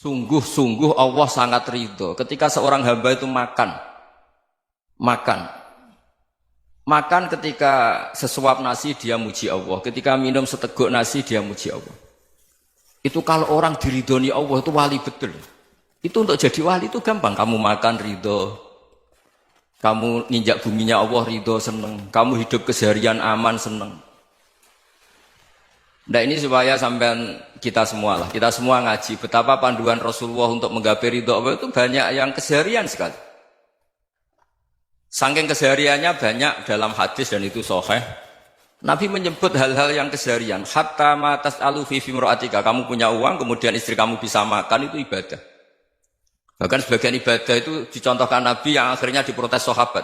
Sungguh-sungguh Allah sangat ridho ketika seorang hamba itu makan. Makan ketika sesuap nasi dia muji Allah, ketika minum seteguk nasi dia muji Allah. Itu kalau orang diridhoni Allah itu wali betul. Itu untuk jadi wali itu gampang. Kamu makan ridho, kamu nginjak buminya Allah ridho seneng, kamu hidup keseharian aman seneng. Nah ini supaya sampean kita semua ngaji betapa panduan Rasulullah untuk menggapai ridho Allah itu banyak yang keseharian sekali. Saking kesehariannya banyak dalam hadis dan itu sahih. Nabi menyebut hal-hal yang keseharian. Hatta ma tas'alu fi fimra'atika. Kamu punya uang, kemudian istri kamu bisa makan, itu ibadah. Bahkan sebagian ibadah itu dicontohkan Nabi yang akhirnya diprotes sahabat.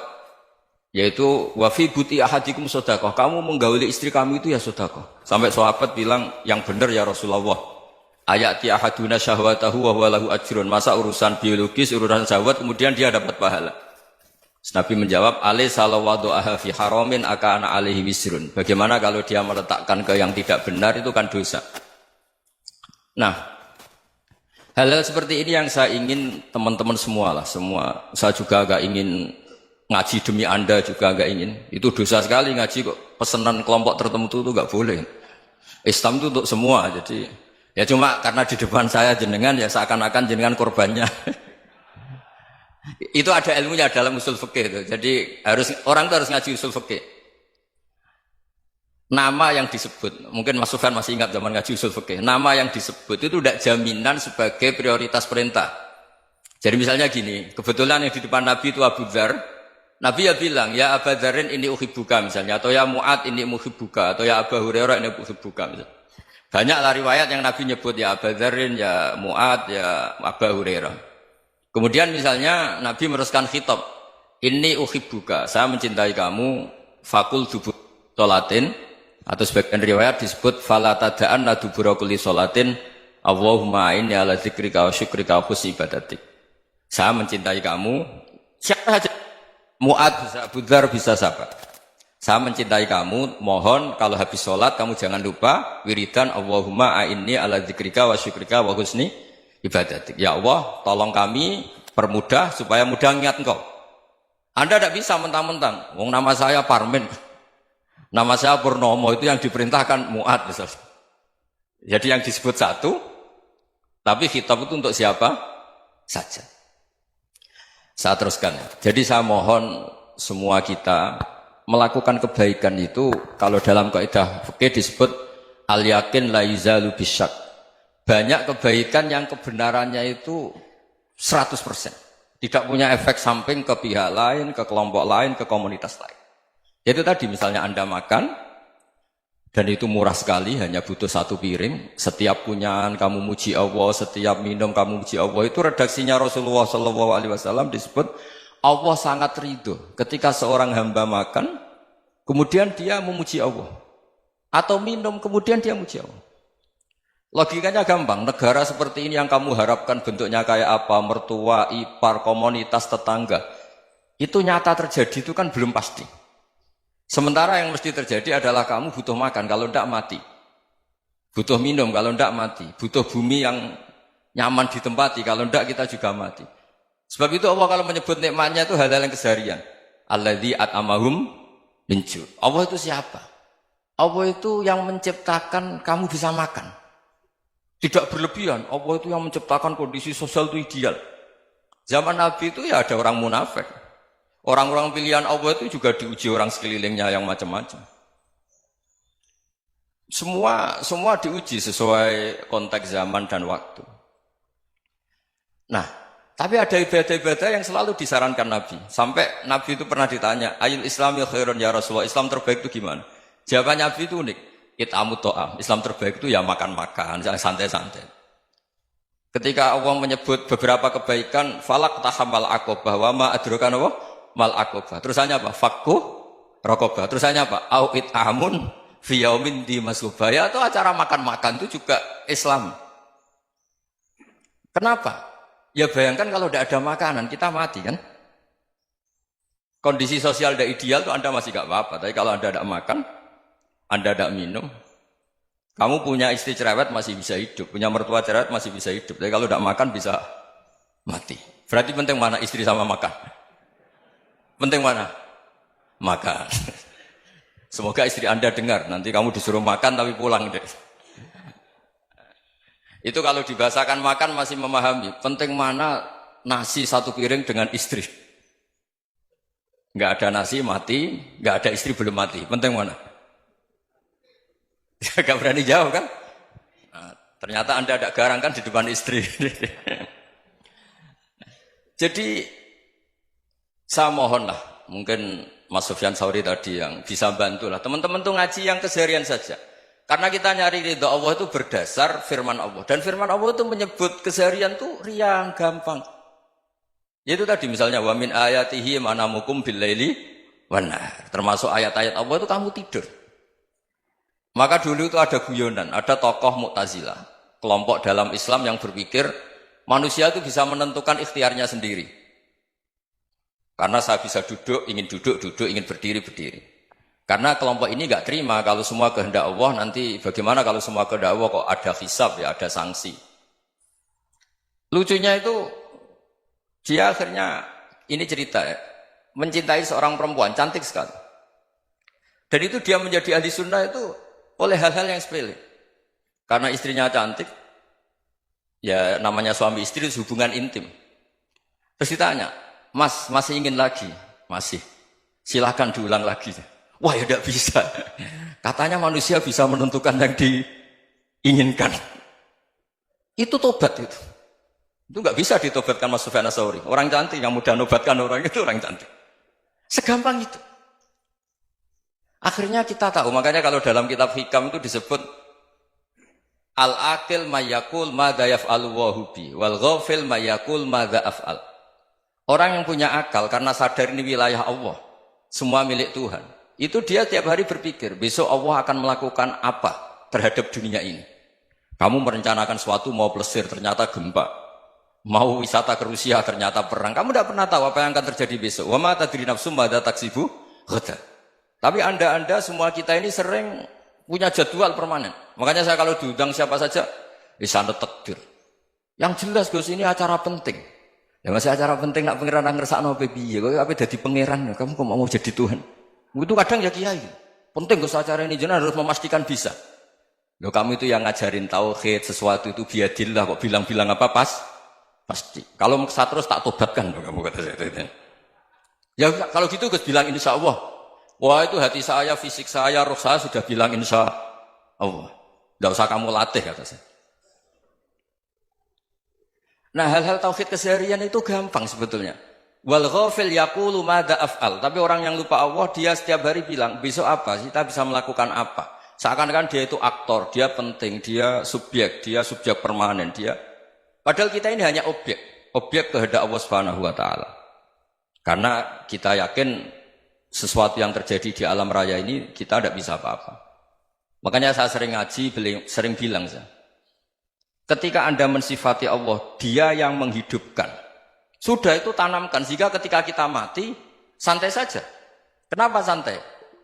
Yaitu wa fi buti ahadikum sedekah. Kamu menggauli istri kamu itu ya sedekah. Sampai sahabat bilang, yang benar ya Rasulullah. Ayati ahaduna syahwatahu wa huwa lahu ajrun. Masa urusan biologis, urusan syahwat kemudian dia dapat pahala. Nabi menjawab, alaysa law wada'aha fi haramin akana alaihi wisrun. Bagaimana kalau dia meletakkan ke yang tidak benar, itu kan dosa. Nah, hal-hal seperti ini yang saya ingin teman-teman semua. Saya juga agak ingin ngaji demi Anda juga agak ingin. Itu dosa sekali ngaji kok pesanan kelompok tertentu itu enggak boleh. Islam itu untuk semua. Jadi ya cuma karena di depan saya jenengan ya seakan-akan jenengan korbannya. Itu ada ilmunya dalam usul fikih itu. Jadi orang itu harus ngaji usul fikih. Nama yang disebut, mungkin Mas Sufyan masih ingat zaman ngaji usul fikih. Nama yang disebut itu tidak jaminan sebagai prioritas perintah. Jadi misalnya gini, kebetulan yang di depan Nabi itu Abu Dzar. Nabi ya bilang, ya Abu Dzarin ini uhibbuka misalnya, atau ya Mu'ad ini uhibbuka, atau ya Abu Hurairah ini uhibbuka misalnya. Banyaklah riwayat yang Nabi nyebut ya Abu Dzarin, ya Mu'ad, ya Abu Hurairah. Kemudian misalnya Nabi meneruskan khitab, ini uhibbuka, saya mencintai kamu, fakul dubur sholatin, atau sebagian riwayat disebut fala tada'anna dubura kulli sholatin, Allahumma inni ala dzikrika wa syukrika wa husni ibadatik. Saya mencintai kamu, siapa saja, Mu'ad bisa, Abu Dzar bisa siapa. Saya mencintai kamu, mohon kalau habis sholat kamu jangan lupa wiridan Allahumma inni ala dzikrika wa syukrika wa husni ibadatik. Ya Allah, tolong kami permudah supaya mudah ingat engkau. Anda tidak bisa mentang-mentang. Wong nama saya Parmin, nama saya Purnomo, itu yang diperintahkan Mu'ad misalnya. Jadi yang disebut satu, tapi khitab itu untuk siapa saja. Saya teruskan. Jadi saya mohon semua kita melakukan kebaikan itu, kalau dalam kaidah fikih disebut al-yakin la yuzalu bisyak. Banyak kebaikan yang kebenarannya itu 100%. Tidak punya efek samping ke pihak lain, ke kelompok lain, ke komunitas lain. Itu tadi misalnya Anda makan, dan itu murah sekali, hanya butuh satu piring. Setiap punyaan kamu muji Allah, setiap minum kamu muji Allah. Itu redaksinya Rasulullah SAW disebut, Allah sangat ridho ketika seorang hamba makan, kemudian dia memuji Allah. Atau minum, kemudian dia muji Allah. Logikanya gampang, negara seperti ini yang kamu harapkan bentuknya kayak apa, mertua, ipar, komunitas, tetangga, itu nyata terjadi itu kan belum pasti. Sementara yang mesti terjadi adalah kamu butuh makan, kalau tidak mati. Butuh minum, kalau tidak mati. Butuh bumi yang nyaman ditempati, kalau tidak kita juga mati. Sebab itu Allah kalau menyebut nikmatnya itu hal-hal yang keseharian. Alladzi at'amahum min ju'. Allah itu siapa? Allah itu yang menciptakan kamu bisa makan. Tidak berlebihan, Allah itu yang menciptakan kondisi sosial itu ideal. Zaman Nabi itu ya ada orang munafik. Orang-orang pilihan Allah itu juga diuji orang sekelilingnya yang macam-macam. Semua diuji sesuai konteks zaman dan waktu. Nah, tapi ada ibadah-ibadah yang selalu disarankan Nabi. Sampai Nabi itu pernah ditanya, ayul islami khairun ya Rasulullah, Islam terbaik itu gimana? Jawaban Nabi itu unik. It'amu to'am. Islam terbaik itu ya makan-makan, santai-santai. Ketika Allah menyebut beberapa kebaikan, falak tahamal aqobah, wa ma adrokan Allah, mal aqobah. Terusannya apa? Fakku rokobah. Terusannya apa? Au it'amun fiyaumin di masubah. Ya, itu acara makan-makan itu juga Islam. Kenapa? Ya bayangkan kalau tidak ada makanan, kita mati kan? Kondisi sosial tidak ideal itu Anda masih gak apa-apa. Tapi kalau Anda tidak makan, Anda tidak minum, Kamu punya istri cerewet masih bisa hidup, punya mertua cerewet masih bisa hidup. Tapi kalau tidak makan bisa mati. Berarti penting mana istri sama makan? Penting mana? Makan. Semoga istri Anda dengar, nanti kamu disuruh makan tapi pulang deh. Itu kalau dibahasakan makan masih memahami. Penting mana nasi satu piring dengan istri. Nggak ada nasi mati, nggak ada istri belum mati. Penting mana? Gak berani jawab kan? Nah, ternyata Anda ada garang kan di depan istri. Jadi saya mohonlah, mungkin Mas Sufyan Sauri tadi yang bisa bantulah. Teman-teman tuh ngaji yang keseharian saja. Karena kita nyari ridha Allah itu berdasar firman Allah. Dan firman Allah itu menyebut keseharian tuh riang, gampang. Yaitu tadi misalnya wa min ayatihi manamukum billaili wan nahar. Termasuk ayat-ayat Allah itu kamu tidur. Maka dulu itu ada guyonan, ada tokoh Mu'tazilah, kelompok dalam Islam yang berpikir manusia itu bisa menentukan ikhtiarnya sendiri. Karena saya bisa duduk, ingin berdiri, berdiri. Karena kelompok ini nggak terima kalau semua kehendak Allah, nanti bagaimana kalau semua kehendak Allah kok ada hisab ya, ada sanksi. Lucunya itu dia akhirnya, ini cerita ya, mencintai seorang perempuan, cantik sekali. Dan itu dia menjadi ahli sunnah itu oleh hal-hal yang sepele. Karena istrinya cantik, ya namanya suami istri hubungan intim. Terus ditanya, Mas, masih ingin lagi? Masih. Silahkan diulang lagi. Wah ya tidak bisa. Katanya manusia bisa menentukan yang diinginkan. Itu tobat itu. Itu nggak bisa ditobatkan Mas Sufyan Ats-Tsauri. Orang cantik yang mudah nobatkan orang itu orang cantik. Segampang itu. Akhirnya kita tahu, makanya kalau dalam kitab Hikam itu disebut al-aqil mayyakul madza yaf'alu wa hubi wal ghafil mayyakul madza af'al. Orang yang punya akal karena sadar ini wilayah Allah, semua milik Tuhan. Itu dia tiap hari berpikir, besok Allah akan melakukan apa terhadap dunia ini. Kamu merencanakan sesuatu mau plesir, ternyata gempa. Mau wisata ke Rusia, ternyata perang. Kamu tidak pernah tahu apa yang akan terjadi besok. Wa ma tadri nafsum madza taksibu ghadan. Tapi anda semua kita ini sering punya jadwal permanen. Makanya saya kalau diundang siapa saja, sana takdir. Yang jelas Gus ini acara penting. Ya masih acara penting nak pangeran ngersakno piye? Kok ape dadi pangeran? Kamu kok mau jadi Tuhan? Itu kadang ya kiai. Penting Gus acara ini jenengan harus memastikan bisa. Loh kamu itu yang ngajarin tauhid, sesuatu itu biadillah kok bilang-bilang apa pasti. Kalau saya terus tak tobatkan kamu kata saya. Ya kalau gitu Gus bilang insya Allah. Wah itu hati saya, fisik saya, roh saya sudah bilang insya Allah. Tidak usah kamu latih kata saya. Nah hal-hal tauhid keseharian itu gampang sebetulnya. Wal ghafil yaqulu madza af'al. Tapi orang yang lupa Allah dia setiap hari bilang besok apa? Kita bisa melakukan apa? Seakan-akan dia itu aktor, dia penting, dia subjek permanen, dia. Padahal kita ini hanya objek kehendak Allah Subhanahu wa taala. Karena kita yakin sesuatu yang terjadi di alam raya ini kita tidak bisa apa-apa. Makanya saya sering ngaji, sering bilang saya. Ketika Anda mensifati Allah, Dia yang menghidupkan. Sudah itu tanamkan sehingga ketika kita mati santai saja. Kenapa santai?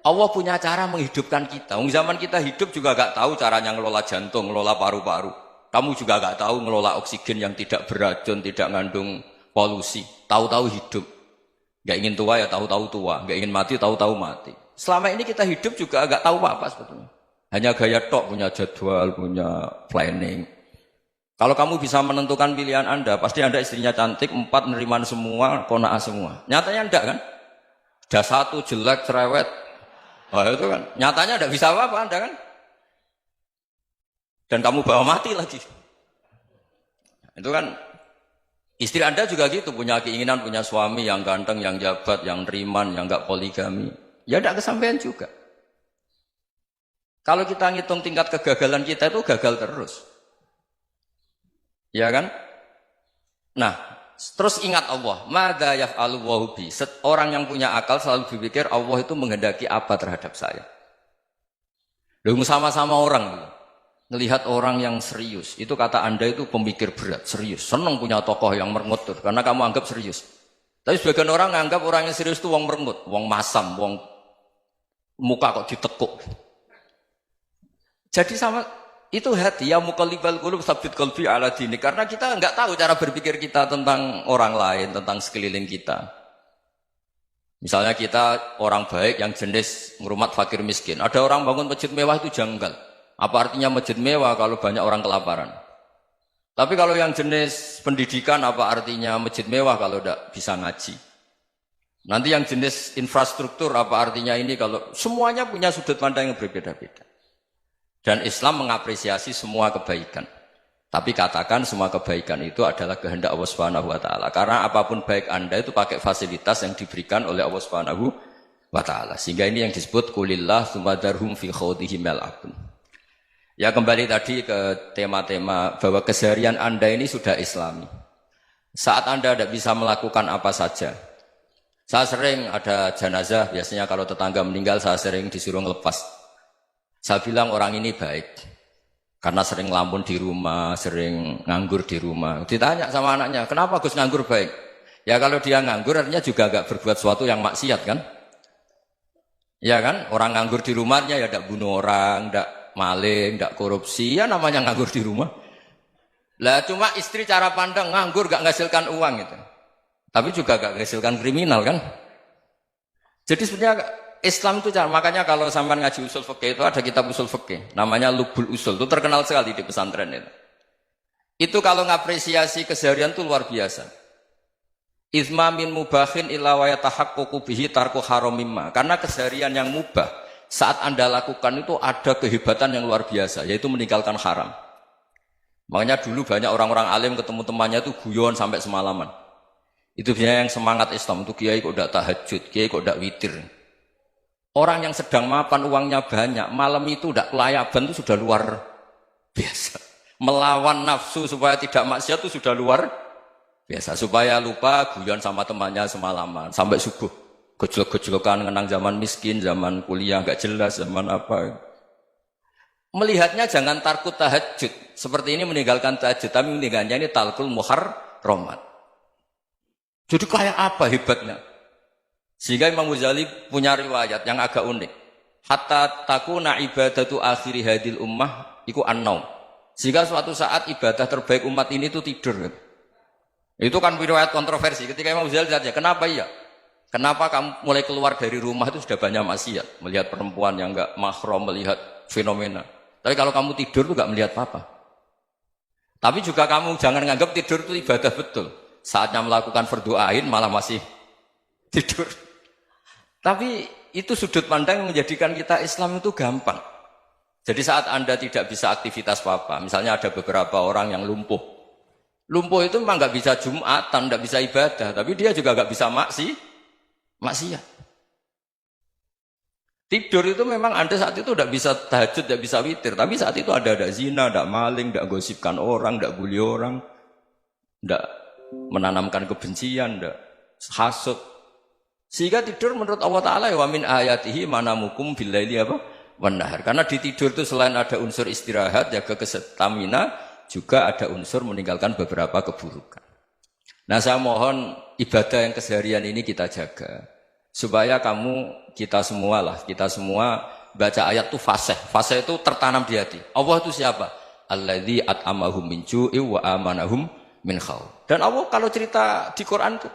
Allah punya cara menghidupkan kita. Zaman kita hidup juga gak tahu caranya ngelola jantung, ngelola paru-paru. Kamu juga gak tahu ngelola oksigen yang tidak beracun, tidak mengandung polusi. Tahu-tahu hidup. Gak ingin tua ya tahu-tahu tua. Gak ingin mati tahu-tahu mati. Selama ini kita hidup juga gak tahu apa sebetulnya. Hanya gaya tok, punya jadwal, punya planning. Kalau kamu bisa menentukan pilihan Anda, pasti Anda istrinya cantik, 4 neriman semua, kona'ah semua. Nyatanya enggak kan? Ada 1 jelek, cerewet. Wah itu kan, nyatanya enggak bisa apa-apa Anda kan? Dan kamu bawa mati lagi. Itu kan, istri Anda juga gitu, punya keinginan, punya suami yang ganteng, yang jabat, yang neriman, yang enggak poligami. Ya enggak kesampaian juga. Kalau kita ngitung tingkat kegagalan kita itu gagal terus. Ya kan? Nah, terus ingat Allah. Madza yaf'alu wa bi. Orang yang punya akal selalu berpikir Allah itu menghendaki apa terhadap saya. Lalu sama-sama orang melihat orang yang serius. Itu kata Anda itu pemikir berat, serius. Senang punya tokoh yang merengut karena kamu anggap serius. Tapi sebagian orang anggap orang yang serius itu wong merengut, wong masam, wong muka kok ditekuk. Jadi sama Itu hati ya muqallibal qulub tsabbit qalbi ala dini. Karena kita enggak tahu cara berpikir kita tentang orang lain, tentang sekeliling kita. Misalnya kita orang baik yang jenis ngurmat fakir miskin. Ada orang bangun masjid mewah itu janggal. Apa artinya masjid mewah kalau banyak orang kelaparan? Tapi kalau yang jenis pendidikan apa artinya masjid mewah kalau tidak bisa ngaji? Nanti yang jenis infrastruktur apa artinya ini kalau semuanya punya sudut pandang yang berbeda-beda. Dan Islam mengapresiasi semua kebaikan. Tapi katakan semua kebaikan itu adalah kehendak Allah Subhanahu wa taala. Karena apapun baik Anda itu pakai fasilitas yang diberikan oleh Allah Subhanahu wa taala. Sehingga ini yang disebut qulillah tsumadarhum fi khawdihim yal'abun. Ya kembali tadi ke tema-tema bahwa keseharian Anda ini sudah Islami. Saat Anda tidak bisa melakukan apa saja. Saya sering ada jenazah, biasanya kalau tetangga meninggal saya sering disuruh ngelepas. Saya bilang orang ini baik karena sering ngelamun di rumah, sering nganggur di rumah. Ditanya sama anaknya, kenapa Gus nganggur baik? Ya kalau dia nganggur artinya juga agak berbuat sesuatu yang maksiat kan? Ya kan? Orang nganggur di rumahnya ya tidak bunuh orang, tidak maling, tidak korupsi, ya namanya nganggur di rumah. Lah cuma istri cara pandang nganggur gak menghasilkan uang itu. Tapi juga gak menghasilkan kriminal kan? Jadi sebenarnya Islam itu cara, makanya kalau sampai ngaji usul fikih itu ada kitab usul fikih, namanya Lubul Usul, itu terkenal sekali di pesantren itu. Itu kalau ngapresiasi keseharian itu luar biasa. Izma min mubahin illa wa yatahaqqaqu bihi tarku haramimma. Karena keseharian yang mubah saat Anda lakukan itu ada kehebatan yang luar biasa, yaitu meninggalkan haram. Makanya dulu banyak orang-orang alim ketemu temannya itu guyon sampai semalaman. Itu biasanya yang semangat Islam itu kiai kok tidak tahajud, kiai kok tidak witir. Orang yang sedang mapan uangnya banyak, malam itu tidak kelayaban itu sudah luar biasa. Melawan nafsu supaya tidak maksiat itu sudah luar biasa. Supaya lupa guyon sama temannya semalaman sampai subuh. Gejlok-gejlokan mengenang zaman miskin, zaman kuliah nggak jelas, zaman apa. Melihatnya jangan takut tahajud. Seperti ini meninggalkan tahajud, tapi meninggalkannya ini talkul muharramat. Jadi kayak apa hebatnya? Sehingga Imam Ghazali punya riwayat yang agak unik. Hatta takuna ibadatu akhiri hadil ummah iku an-naum. Sehingga suatu saat ibadah terbaik umat ini itu tidur. Itu kan riwayat kontroversi. Ketika Imam Ghazali tanya, kenapa iya? Kenapa kamu mulai keluar dari rumah itu sudah banyak maksiat? Melihat perempuan yang enggak mahram, melihat fenomena. Tapi kalau kamu tidur itu enggak melihat apa-apa. Tapi juga kamu jangan menganggap tidur itu ibadah betul. Saatnya melakukan fardu ain malah masih tidur. Tapi itu sudut pandang yang menjadikan kita Islam itu gampang. Jadi saat Anda tidak bisa aktivitas apa-apa, misalnya ada beberapa orang yang lumpuh. Lumpuh itu memang nggak bisa Jumatan, nggak bisa ibadah, tapi dia juga nggak bisa maksiat. Tidur itu memang Anda saat itu tidak bisa tahajud, tidak bisa witir, tapi saat itu ada zina, ada maling, tidak gosipkan orang, tidak bully orang, tidak menanamkan kebencian, tidak hasud. Sehingga tidur menurut Allah Ta'ala ya wa min ayatihi manamukum billaili apa? Wanahar. Karena di tidur itu selain ada unsur istirahat, jaga kestamina, juga ada unsur meninggalkan beberapa keburukan. Nah saya mohon ibadah yang keseharian ini kita jaga. Supaya kita semua baca ayat itu fasih. Fasih itu tertanam di hati. Allah itu siapa? Alladzi at'amahum min ju'i wa amanahum min khauf. Dan Allah kalau cerita di Quran itu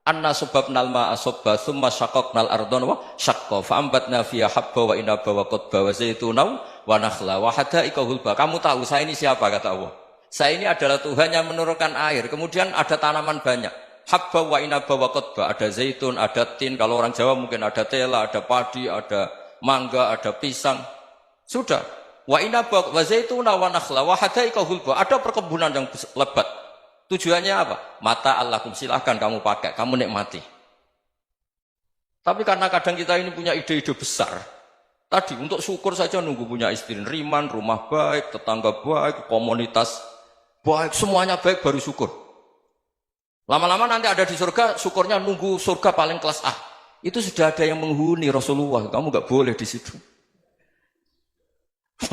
anna subabnal ma'a subba thumma syaqaqnal ardhan wa syaqqa fa ambatna fiha habba wa inaba wa qadba wa zaituna wa nakhla wa hadaika hulba. Kamu tahu saya ini siapa kata Allah? Saya ini adalah Tuhan yang menurunkan air, kemudian ada tanaman banyak. Habba wa inaba wa qadba, ada zaitun, ada tin, kalau orang Jawa mungkin ada tela, ada padi, ada mangga, ada pisang. Sudah. Wa inaba wa zaituna wa nakhla wa hadaika hulba. Ada perkebunan yang lebat. Tujuannya apa? Mata Allahkum, silahkan kamu pakai, kamu nikmati. Tapi karena kadang kita ini punya ide-ide besar. Tadi untuk syukur saja nunggu punya istri riman, rumah baik, tetangga baik, komunitas baik, semuanya baik baru syukur. Lama-lama nanti ada di surga, syukurnya nunggu surga paling kelas A. Itu sudah ada yang menghuni Rasulullah, kamu nggak boleh di situ.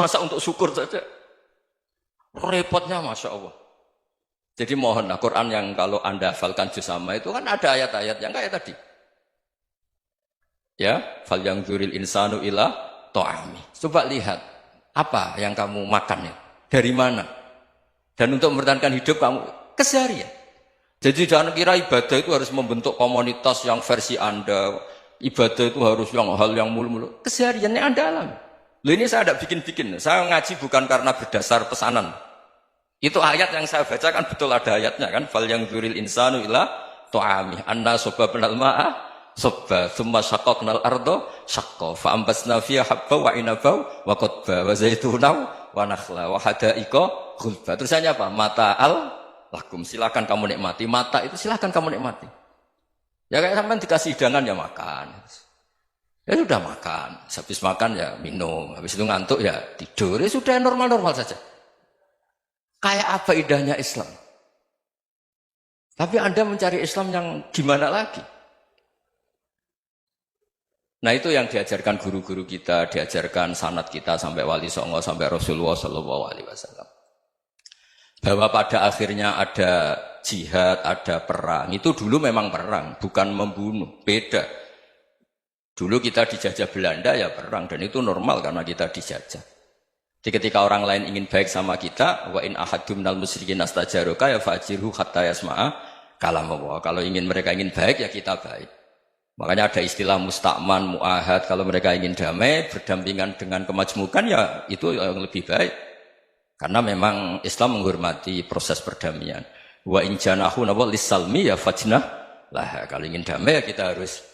Masa untuk syukur saja? Repotnya Masya Allah. Jadi mohonlah Quran yang kalau Anda hafalkan juz amma itu kan ada ayat-ayat yang kayak tadi. Ya, fal yang dzuril insanu ila ta'ami. Coba lihat. Apa yang kamu makan ya? Dari mana? Dan untuk mempertahankan hidup kamu keseharian. Jadi jangan kira ibadah itu harus membentuk komunitas yang versi Anda. Ibadah itu harus yang hal yang mulu-mulu. Kesehariannya Anda alami. Loh ini saya tidak bikin-bikin. Saya ngaji bukan karena berdasar pesanan. Itu ayat yang saya baca kan betul ada ayatnya kan. Fal yang dzuril insanu ila tu'ami. Anna soba penal ma'a soba. Thumma syaqaqnal ardo syaqqa. Fa'ambasna fiya habba wa inabau wa qadba wa zaitunaw wa nakhla wa hadaika khulba. Terusannya apa? Mata'al lakum. Silakan kamu nikmati. Mata itu silakan kamu nikmati. Ya kayak sampean dikasih hidangan ya makan. Ya sudah makan. Habis makan ya minum. Habis itu ngantuk ya tidur. Ya sudah normal-normal saja. Kayak apa indahnya Islam. Tapi Anda mencari Islam yang gimana lagi? Nah itu yang diajarkan guru-guru kita, diajarkan sanad kita sampai Wali Songo, sampai Rasulullah SAW. Bahwa pada akhirnya ada jihad, ada perang. Itu dulu memang perang, bukan membunuh. Beda. Dulu kita dijajah Belanda ya perang. Dan itu normal karena kita dijajah. Jadi ketika orang lain ingin baik sama kita, wa in ahadum minal musyrikin astajaruka ya fajirhu hatta yasma'a kalam Allah. Kalau mereka ingin baik ya kita baik. Makanya ada istilah mustakman, mu'ahad. Kalau mereka ingin damai, berdampingan dengan kemajmukan ya itu yang lebih baik. Karena memang Islam menghormati proses perdamaian. Wa in janahu lis-salmi ya fajnah lah. Kalau ingin damai ya kita harus